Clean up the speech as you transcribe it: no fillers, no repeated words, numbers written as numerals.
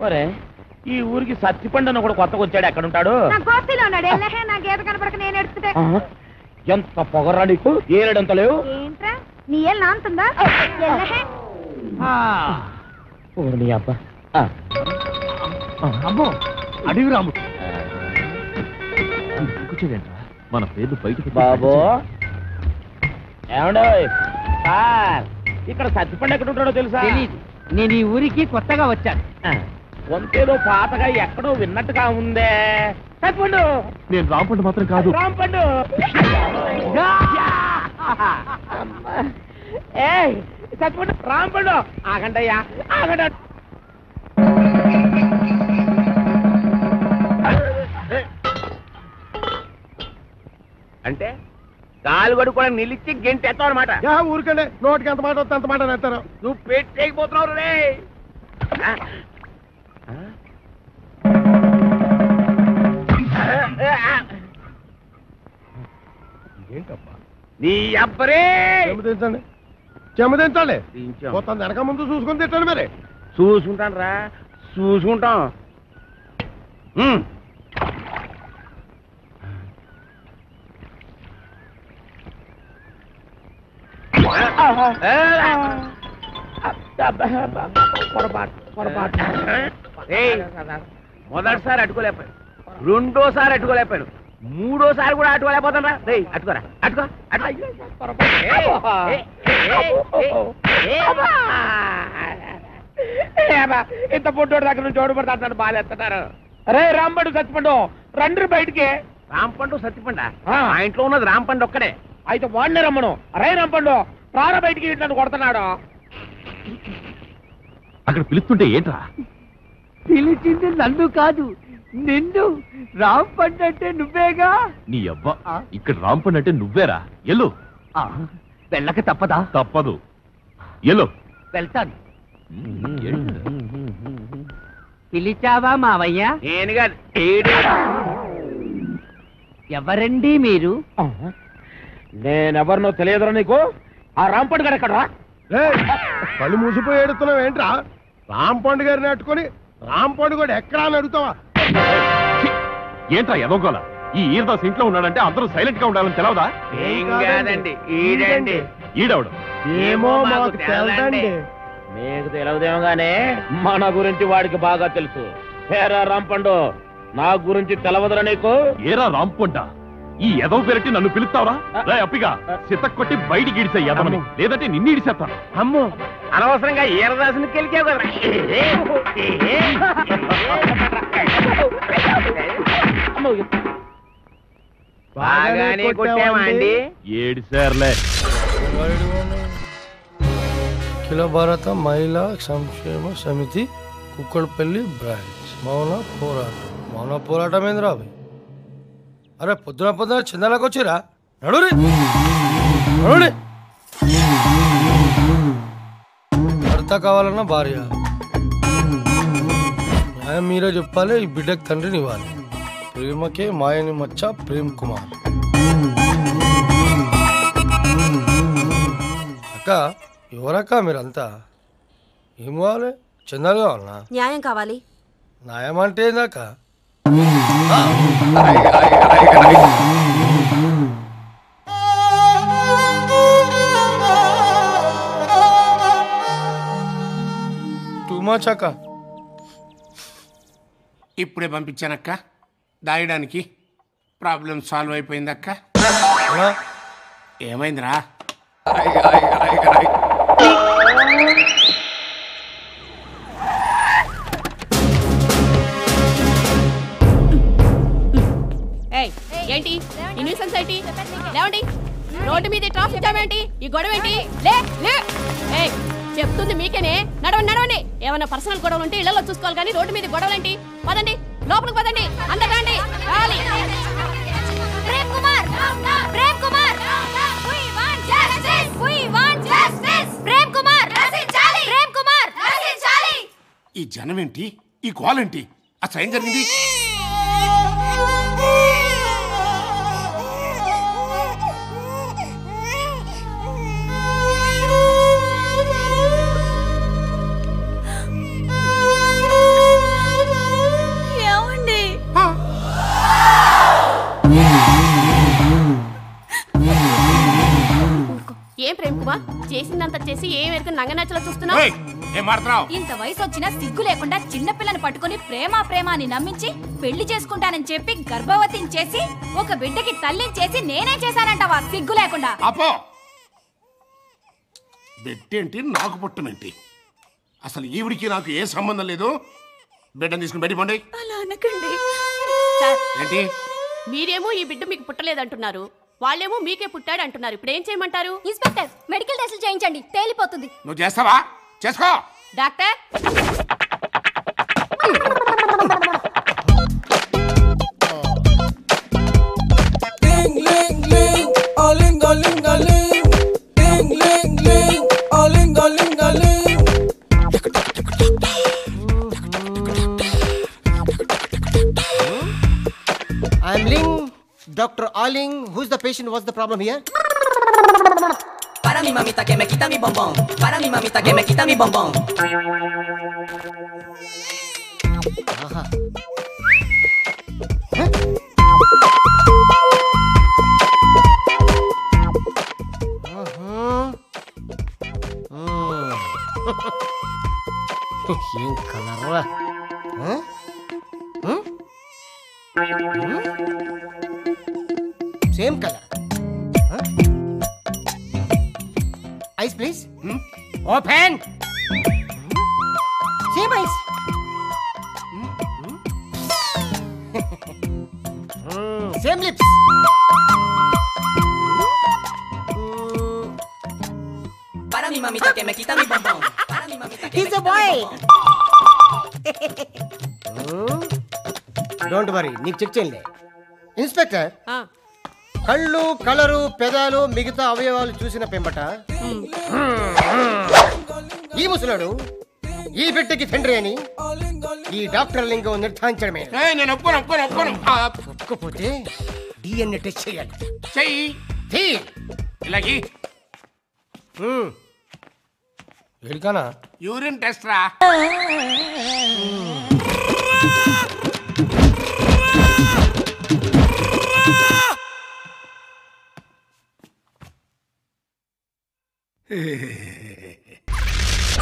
ఒరే ఈ ఊరికి సత్తిపండు కూడా కొత్తగా వచ్చాడు. ఎక్కడ ఉంటాడు? ఎంత పొగరా నీకు? ఏడంత లేవు నీ ఏళ్ళు నాంతుందా? నీ అబ్బా అమ్మో అడివి రాముడు కూర్చోదేంట్రా మన పేర్లు బయటకు. బాబు ఏమండో సార్, ఇక్కడ సత్తిపండు ఎక్కడ ఉంటాడో తెలుసా? తెలీదు. నేను ఈ ఊరికి కొత్తగా వచ్చాను. వంతేదో పాతగా ఎక్కడో విన్నట్టుగా ఉందే. సత్తిపండు. నేను రాంపండు మాత్రం కాదు. రాంపండు. సత్తిపండు రాంపండు. ఆగండయ్యా ఆగండి. అంటే కాలు గడు కూడా నిలిచి గెంటి ఎత్తావు అనమాట. ఊరికండి నోటికి ఎంత మాట వస్తే అంత మాట ఎత్తారు. నువ్వు పెట్టేయకపోతున్నావు రే. ఏంటబ్బా నీ అబ్బరే. చెమదించండి చెమదించాలి. మొత్తం వెనక ముందు చూసుకొని తిట్టండి. మరి చూసుకుంటాను రా, చూసుకుంటాం. మొదటిసారి అట్టుకోలేపాడు, రెండోసారి అట్టుకోలేపాడు, మూడోసారి కూడా అట్టుకోలేకపోతాను రా. రే అట్టుకోరా, అట్టుకో. ఇంత పుట్టోడు దగ్గర నుంచి ఓడిపడతా అంటాడు. బాగాలేస్తున్నారు. రే రాంపండు సత్తిపండు రండి బయటికి. రాంపండు సత్తిపండు ఆ ఇంట్లో ఉన్నది రాంపండు ఒక్కడే. అయితే వాడిని రమ్మను. రే రాంపండు ప్రాణ బయటికి నన్ను కొడుతున్నాడు. అక్కడ పిలుస్తుంటే ఏంట్రా? పిలిచింది నన్ను కాదు నిన్ను. రాంపండు అంటే నువ్వేగా. నీ అబ్బా ఇక్కడ రాంపండు అంటే నువ్వేరా. ఎల్లు. వెళ్ళక తప్పదా? తప్పదు. ఎల్లు. వెళ్తాను. పిలిచావా మావయ్య? నేనుగా. ఎవరండి మీరు? నేనెవరినో తెలియదురా నీకు? ఆ రాంపండు గారు ఎక్కడరా? కళ్ళు మూసిపోయి ఏడుతున్నావు ఏంట్రా? రాంపండు గారిని అట్టుకొని రాంపండు కూడా ఎక్కడా అని అడుగుతావా? ఏంట్రా ఎదగోలా? ఈ ఈరదాస్ ఇంట్లో ఉన్నాడంటే అందరూ సైలెంట్ గా ఉండాలని తెలవదా? ఈడవడు ఏమో మాకు తెలదండి. మీకు తెలియదేమో గానే మన గురించి వాడికి బాగా తెలుసు. ఏరా రాంపండు నా గురించి తెలవదురా నీకు? ఏరా రాంపంట ఈ ఎదవ పెరటి నన్ను పిలుస్తావరా? రా అప్పిగా సిత కొట్టి బయటికి ఇడిసే ఎదవని, లేదంటే నిన్ను ఇడిసేస్తాను. అమ్మో అనవసరంగా ఈరదాసుని కెలికావు కదా. బాగానే కొట్టావా అండి? ఏడిసార్లే. అఖిల భారత మహిళా సంక్షేమ సమితి కుక్కడపల్లి బ్రాంచ్ మౌన పోరాటం ఏంద్రా అవి? అరే పొద్దున చందాలకు వచ్చిరా? నడురి నడురి. భర్త కావాలన్నా భార్య, న్యాయం మీరే చెప్పాలి. ఈ బిడ్డకు తండ్రిని ఇవ్వాలి. ప్రేమకే మాయని మచ్చ ప్రేమ్ కుమార్. అక్క ఎవరక్క మీరంతా? ఏం కావాలి? చందాలు కావాలన్నా? న్యాయం కావాలి. న్యాయం అంటే ఏందాక? టూ మచ్ అక్క. ఇప్పుడే పంపించానక్క దాయడానికి. Problem solve అయిపోయిందక్క. ఏమైందిరా? ఏంటి ఇన్విసెన్స్ ఏంటి? లేవండి. రోడ్డు మీద ట్రాఫిక్ జామ్ ఏంటి? ఈ గొడవ ఏంటి? లే లే. చెప్తుంది మీకేనే. నడవండి నడవండి. ఏమైనా పర్సనల్ గొడవలు ఉంటే ఇళ్లలో చూసుకోవాలి కానీ రోడ్డు మీద గొడవలు ఏంటి? పదండి లోపలికి పదండి. అందరూ రండి. Prem Kumar, Prem Kumar, we want justice, we want justice. Prem Kumar రక్షించాలి, ప్రేమ్ కుమార్ రక్షించాలి. ఈ జనం ఏంటి? ఈ గోల్ ఏంటి? అసలు ఏం జరిగింది? కుమార్ చేసిందంతా చేసి ఏం ఎరుక నంగనచ్చలో చూస్తున్నావు? ఏం మాట్లాడుతున్నావు? ఇంత వయసు వచ్చినా సిగ్గు లేకుండా చిన్నపిల్లని పట్టుకుని ప్రేమ అని నమ్మించి పెళ్లి చేసుకుంటానని చెప్పి గర్భవతిని చేసి ఒక బిడ్డకి తల్లిని చేసి నేనే చేశానంటావా సిగ్గు లేకుండా? అపో బెట్టేంటి నాకు పుట్టమేంటి? అసలు ఈవిడికి నాకు ఏ సంబంధం లేదు. బిడ్డను తీసుకుని బయట పండి. అలా అనకండి సార్, ఏంటి? మీరేమో ఈ బిడ్డ మీకు పుట్టలేదంటున్నారు, వాళ్ళేమో మీకే పుట్టాడు అంటున్నారు. ఇప్పుడు ఏం చేయమంటారు? ఇన్స్పెక్టర్ మెడికల్ టెస్టులు చేయించండి, తేలిపోతుంది. నువ్వు చేస్తావా? చేసుకో. Doctor I'm Ling, Dr. Aling. Who's the patient? What's the problem here? Para mi mamita que me quita mi bombón. Para mi mamita que me quita mi bombón. Aha. ఏం కలర్రా? Same colour. Eyes please. Open. Same eyes. Same lips. Para mi mamita que me quita mi bombón. Para mi mamita que He's me a quita boy. mi bombón. Don't worry, నీకు check చేయలే. Inspector, ఆ, కళ్ళు, colour, పెదాలు, మిగతా అవయవాలు చూసిన పెంబట ఈ ముసలాడు ఈ బిడ్డకి తండ్రి అని ఈ డాక్టర్ లింగం నిర్ధారించడమే. నేను ఒప్పుకోను. ఒప్పుకోపోతే డిఎన్ఏ టెస్ట్ చేయాలి. చెయ్యి. తీ. ఇలాగి ఎడికానా యూరిన్ టెస్ట్ రా.